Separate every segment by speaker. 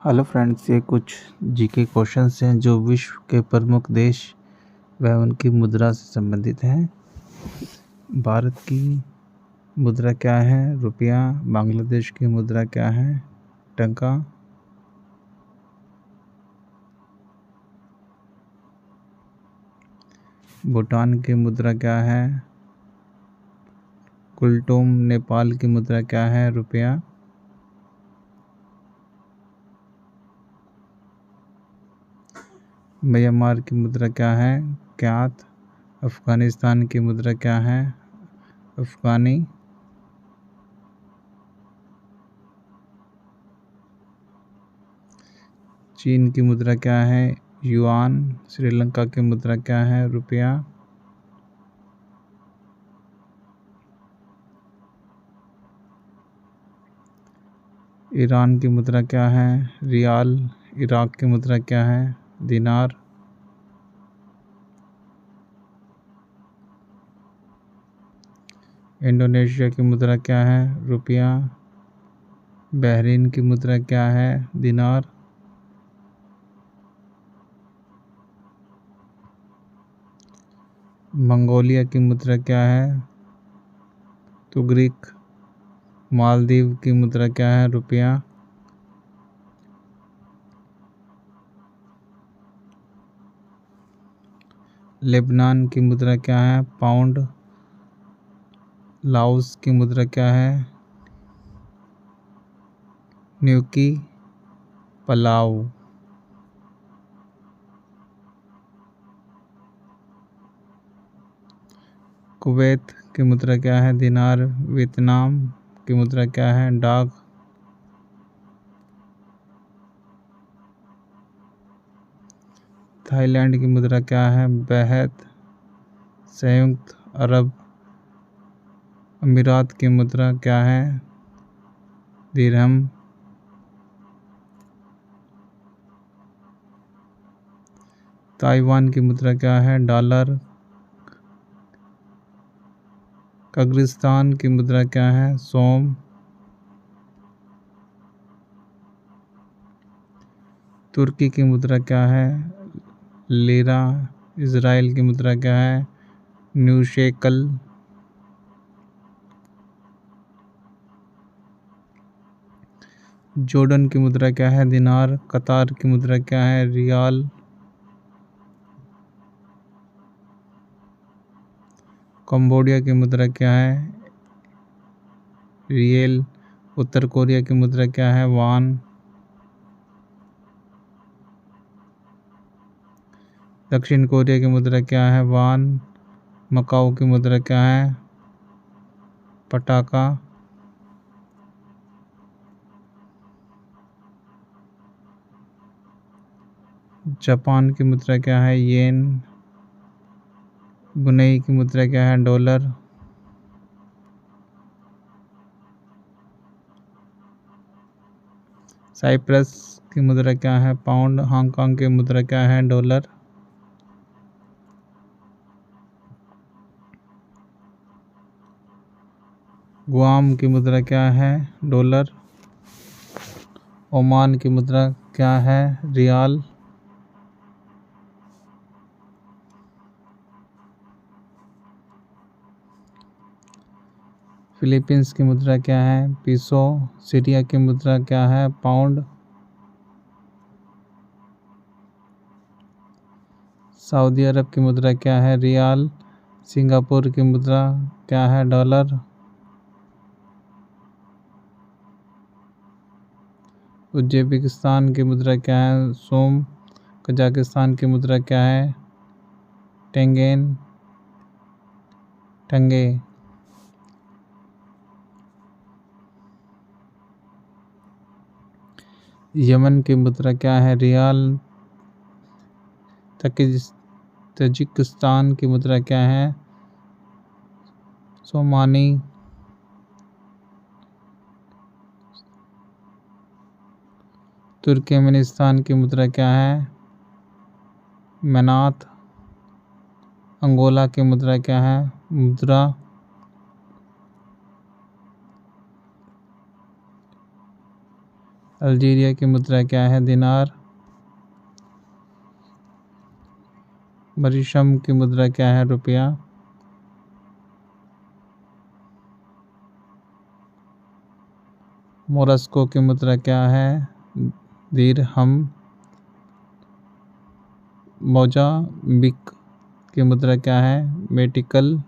Speaker 1: Hello friends, ये कुछ GK questions हैं जो विश्व के प्रमुख देश व उनकी मुद्रा से संबंधित हैं। भारत की मुद्रा क्या है? रुपया। बांग्लादेश की मुद्रा क्या है? टका। भूटान की मुद्रा क्या है? कुल्टुम। नेपाल की मुद्रा क्या है? रुपया। म्यांमार की मुद्रा क्या है? क्यात। अफगानिस्तान की मुद्रा क्या है? अफगानी। चीन की मुद्रा क्या है? युआन। श्रीलंका की मुद्रा क्या है? रुपया। ईरान की मुद्रा क्या है? रियाल। इराक की मुद्रा क्या है? दिनार। इंडोनेशिया की मुद्रा क्या है? रुपया। बहरीन की मुद्रा क्या है? दिनार। मंगोलिया की मुद्रा क्या है? तुगरिक। मालदीव की मुद्रा क्या है? रुपया। लेबनान की मुद्रा क्या है? पाउंड। लाओस की मुद्रा क्या है? न्यूकी। पलाऊ। कुवैत की मुद्रा क्या है? दिनार। वियतनाम की मुद्रा क्या है? डाक। थाईलैंड की मुद्रा क्या है? बेहत। संयुक्त अरब अमीरात की मुद्रा क्या है? दिरहम। ताइवान की मुद्रा क्या है? डॉलर। कज़ाकिस्तान की मुद्रा क्या है? सोम। तुर्की की मुद्रा क्या है? लीरा। इज़राइल की मुद्रा क्या है? New shackle. जॉर्डन की मुद्रा क्या है? दिनार। कतार की मुद्रा क्या है? रियाल। कंबोडिया की मुद्रा क्या है? रियल। उत्तर कोरिया की मुद्रा क्या है? वान। दक्षिण कोरिया की मुद्रा क्या है? वान। मकाओ की मुद्रा क्या है? पटाका। जापान की मुद्रा क्या है? येन। ब्रुनेई की मुद्रा क्या है? डॉलर। साइप्रस की मुद्रा क्या है? पाउंड। हांगकांग की मुद्रा क्या है? डॉलर। गुआम की मुद्रा क्या है? डॉलर। ओमान की मुद्रा क्या है? रियाल। फिलीपींस की मुद्रा क्या है? पीसो। सीरिया की मुद्रा क्या है? पाउंड। सऊदी अरब की मुद्रा क्या है? रियाल। सिंगापुर की मुद्रा क्या है? डॉलर। उज्बेकिस्तान की मुद्रा क्या है? सोम। कजाकिस्तान की मुद्रा क्या है? टेंगेन। टंगे। यमन की मुद्रा क्या है? रियाल। तजिकिस्तान की मुद्रा क्या है? सोमानी। तुर्कमेनिस्तान की मुद्रा क्या है? मनात। अंगोला की मुद्रा क्या है? मुद्रा। अल्जीरिया की मुद्रा क्या है? दिनार। मरीशम की मुद्रा क्या है? रुपया। मोरस्को की मुद्रा क्या है? दिरहम। मोजाम्बिक की मुद्रा क्या है? मेटिकल।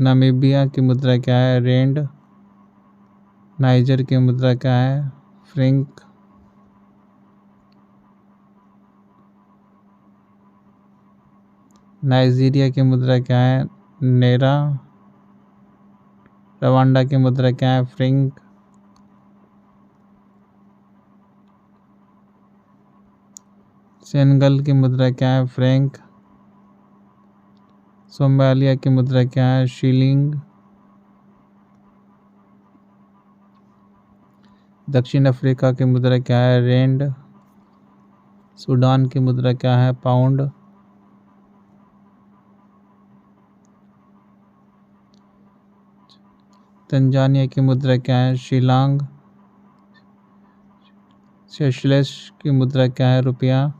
Speaker 1: नामीबिया की मुद्रा क्या है? रेंड। नाइजर की मुद्रा क्या है? फ्रैंक। नाइजीरिया की मुद्रा क्या है? नेरा। रवांडा की मुद्रा क्या है? फ्रैंक। सेनेगल की मुद्रा क्या है? फ्रैंक। सोमालिया की मुद्रा क्या है? शिलिंग। दक्षिण अफ्रीका की मुद्रा क्या है? रेंड। सूडान की मुद्रा क्या है? पाउंड। तंजानिया की मुद्रा क्या है? शिलांग। सेशेल्स की मुद्रा क्या है? रुपया।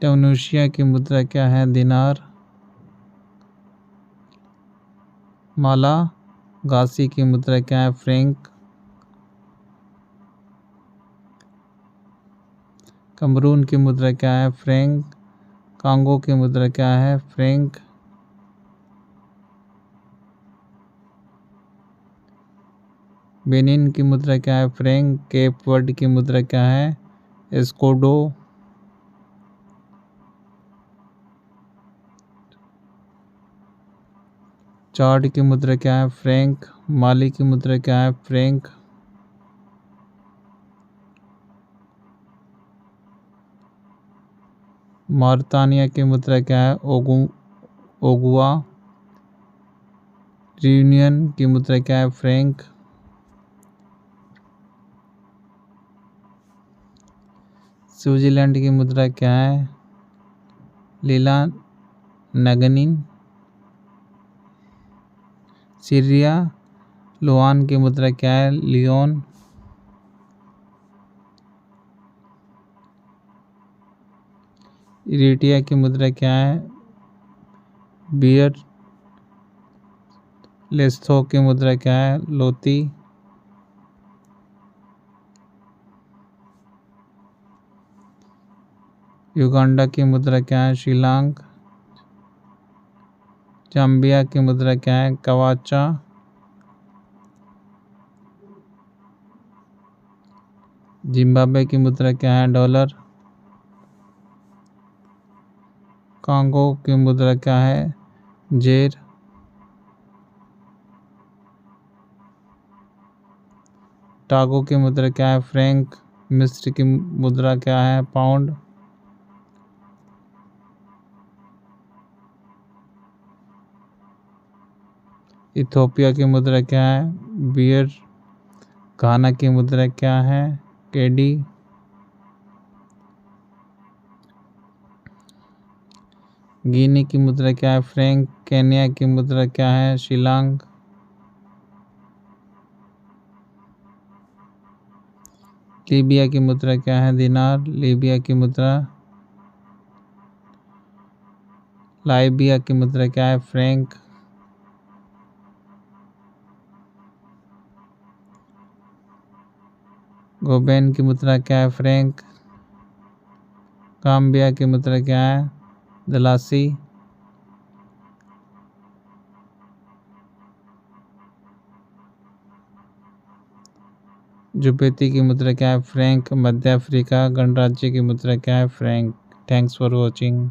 Speaker 1: ट्यूनीशिया की मुद्रा क्या है? दिनार। मालागासी की मुद्रा क्या है? फ्रैंक। कमरून की मुद्रा क्या है? फ्रैंक। कांगो की मुद्रा क्या है? फ्रैंक। बेनिन की मुद्रा क्या है? फ्रैंक। केप वर्ड की मुद्रा क्या है? एस्कोडो। चाड की मुद्रा क्या है? फ्रैंक। माली की मुद्रा क्या है? फ्रैंक। मॉरितानिया की मुद्रा क्या है? ओगुआ। रियूनियन की मुद्रा क्या है? फ्रैंक। स्विट्जरलैंड की मुद्रा क्या है? लीला नगनिन। सीरिया लोआन की मुद्रा क्या है? लियोन। इरिट्रिया की मुद्रा क्या है? बियर। लेस्थो की मुद्रा क्या है? लोती। युगांडा की मुद्रा क्या है? शिलांग। जाम्बिया की मुद्रा क्या है? कवाचा। जिम्बाब्वे की मुद्रा क्या है? डॉलर। कांगो की मुद्रा क्या है? जेर। टागो की मुद्रा क्या है? फ्रैंक। मिस्र की मुद्रा क्या है? पाउंड। इथोपिया की मुद्रा क्या है? बियर। घाना की मुद्रा क्या है? केडी। गिनी की मुद्रा क्या है? फ्रैंक। केन्या की मुद्रा क्या है? शिलांग। लीबिया की मुद्रा क्या है? दिनार। लीबिया की मुद्रा। लाइबिया की मुद्रा क्या है? फ्रैंक। गोबेन की मुद्रा क्या है? फ्रैंक। गाम्बिया की मुद्रा क्या है? दलासी। जुबेती की मुद्रा क्या है? फ्रैंक। मध्य अफ्रीका गणराज्य की मुद्रा क्या है? फ्रैंक। Thanks for watching.